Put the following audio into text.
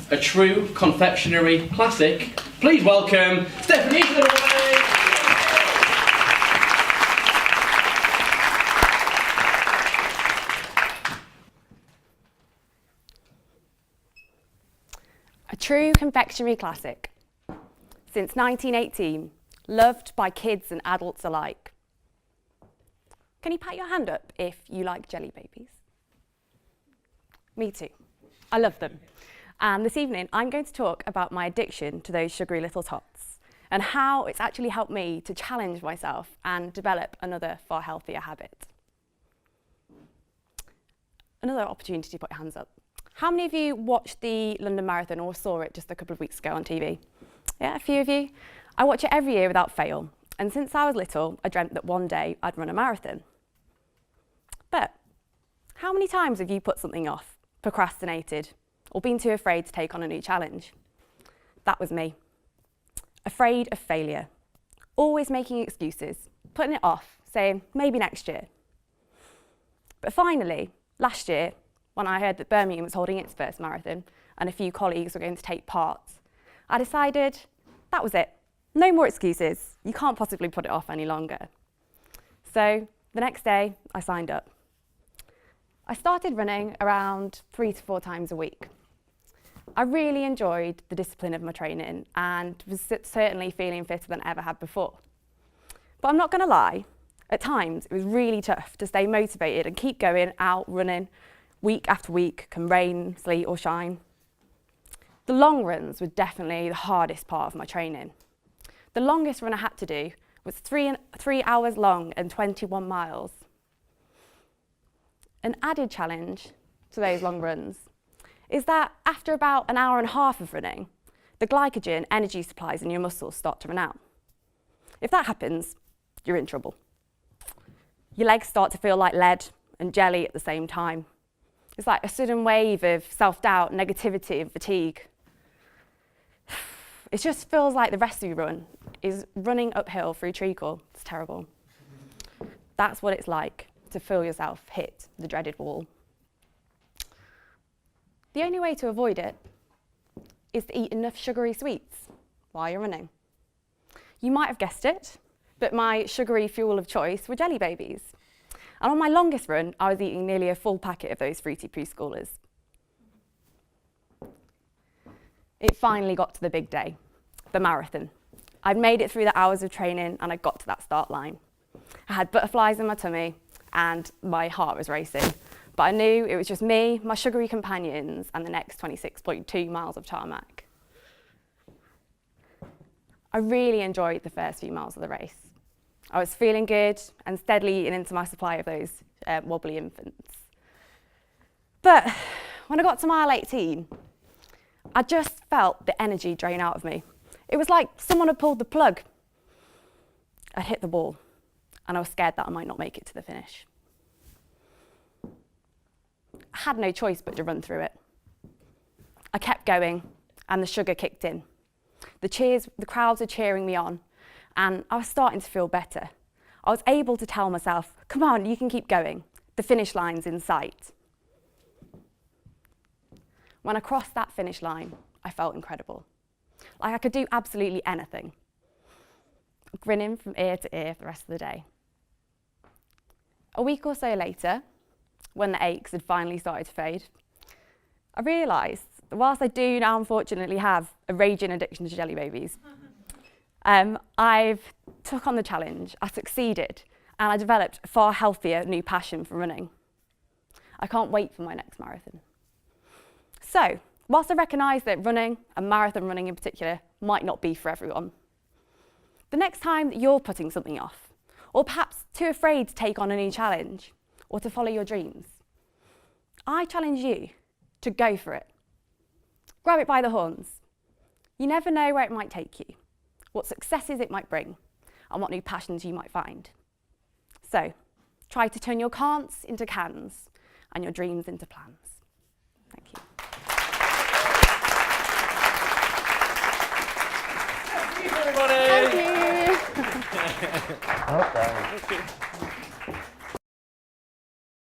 a true confectionery classic. Please welcome Stephanie Eastwood. A true confectionery classic. Since 1918, loved by kids and adults alike. Can you pat your hand up if you like jelly babies? Me too. I love them. And this evening, I'm going to talk about my addiction to those sugary little tots and how it's actually helped me to challenge myself and develop another far healthier habit. Another opportunity to put your hands up. How many of you watched the London Marathon or saw it just a couple of weeks ago on TV? Yeah, a few of you. I watch it every year without fail. And since I was little, I dreamt that one day I'd run a marathon. But how many times have you put something off, procrastinated, or been too afraid to take on a new challenge? That was me. Afraid of failure. Always making excuses, putting it off, saying maybe next year. But finally, last year, when I heard that Birmingham was holding its first marathon and a few colleagues were going to take part, I decided that was it. No more excuses. You can't possibly put it off any longer. So the next day, I signed up. I started running around 3 to 4 times a week. I really enjoyed the discipline of my training and was certainly feeling fitter than I ever had before. But I'm not going to lie, at times it was really tough to stay motivated and keep going out running week after week, can rain, sleet or shine. The long runs were definitely the hardest part of my training. The longest run I had to do was 3 hours long and 21 miles. An added challenge to those long runs is that after about an hour and a half of running, the glycogen energy supplies in your muscles start to run out. If that happens, you're in trouble. Your legs start to feel like lead and jelly at the same time. It's like a sudden wave of self-doubt, negativity and fatigue. It just feels like the rest of your run is running uphill through treacle. It's terrible. That's what it's like to feel yourself hit the dreaded wall. The only way to avoid it is to eat enough sugary sweets while you're running. You might have guessed it, but my sugary fuel of choice were jelly babies. And on my longest run, I was eating nearly a full packet of those fruity preschoolers. It finally got to the big day, the marathon. I'd made it through the hours of training and I got to that start line. I had butterflies in my tummy and my heart was racing. But I knew it was just me, my sugary companions, and the next 26.2 miles of tarmac. I really enjoyed the first few miles of the race. I was feeling good and steadily eating into my supply of those wobbly infants. But when I got to mile 18, I just felt the energy drain out of me. It was like someone had pulled the plug. I'd hit the wall, and I was scared that I might not make it to the finish. I had no choice but to run through it. I kept going, and the sugar kicked in. The crowds were cheering me on, and I was starting to feel better. I was able to tell myself, come on, you can keep going. The finish line's in sight. When I crossed that finish line, I felt incredible. Like I could do absolutely anything. Grinning from ear to ear for the rest of the day. A week or so later, when the aches had finally started to fade, I realised that whilst I do now unfortunately have a raging addiction to jelly babies, I've took on the challenge, I succeeded, and I developed a far healthier new passion for running. I can't wait for my next marathon. So, whilst I recognise that running, and marathon running in particular, might not be for everyone, the next time that you're putting something off, or perhaps too afraid to take on a new challenge, or to follow your dreams, I challenge you to go for it. Grab it by the horns. You never know where it might take you, what successes it might bring, and what new passions you might find. So, try to turn your can'ts into cans, and your dreams into plans. Thank you. Thank you, everybody. Thank you. Okay. Thank you.